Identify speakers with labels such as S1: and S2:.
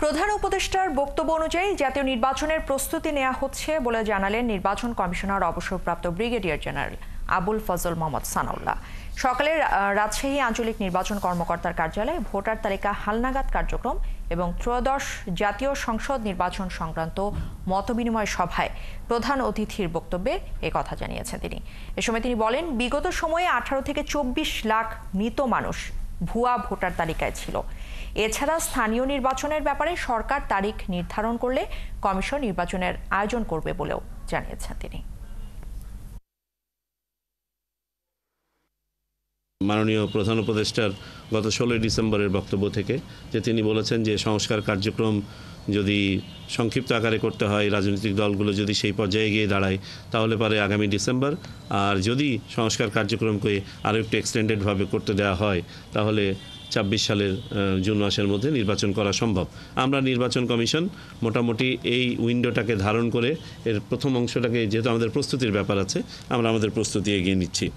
S1: প্রধান উপদেষ্টার বক্তব্য অনুযায়ী জাতীয় নির্বাচনের প্রস্তুতি নেওয়া হচ্ছে বলে জানালেন নির্বাচন কমিশনার অবসরপ্রাপ্ত ব্রিগেডিয়ার জেনারেল আবুল ফজল মোহাম্মদ সানাউল্লাহ। সকালে রাজশাহী আঞ্চলিক নির্বাচন কর্মকর্তার কার্যালয়ে ভোটার তালিকা হালনাগাদ কার্যক্রম এবং ত্রয়োদশ জাতীয় সংসদ নির্বাচন সংক্রান্ত মতবিনিময় সভায় প্রধান অতিথির বক্তব্যে একথা জানিয়েছেন তিনি। এ সময় তিনি বলেন, বিগত সময়ে 18 থেকে 24 লাখ মৃত মানুষ ভুয়া ভোটার তালিকায় ছিল। এছাড়া স্থানীয় নির্বাচনের ব্যাপারে সরকার তারিখ নির্ধারণ করলে কমিশন নির্বাচনের আয়োজন করবে বলেও জানিয়েছেন তিনি।
S2: মাননীয় প্রধান উপদেষ্টার গত 16 ডিসেম্বরের বক্তব্য থেকে যে তিনি বলেছেন যে সংস্কার কার্যক্রম যদি সংক্ষিপ্ত আকারে করতে হয়, রাজনৈতিক দলগুলো যদি সেই পর্যায়ে গিয়ে দাঁড়ায় তাহলে পরে আগামী ডিসেম্বর, আর যদি সংস্কার কার্যক্রমকে আরও একটু এক্সটেন্ডেডভাবে করতে দেওয়া হয় তাহলে 26 সালের জুন মাসের মধ্যে নির্বাচন করা সম্ভব। আমরা নির্বাচন কমিশন মোটামুটি এই উইন্ডোটাকে ধারণ করে এর প্রথম অংশটাকে, যেহেতু আমাদের প্রস্তুতির ব্যাপার আছে, আমরা আমাদের প্রস্তুতি এগিয়ে নিচ্ছি।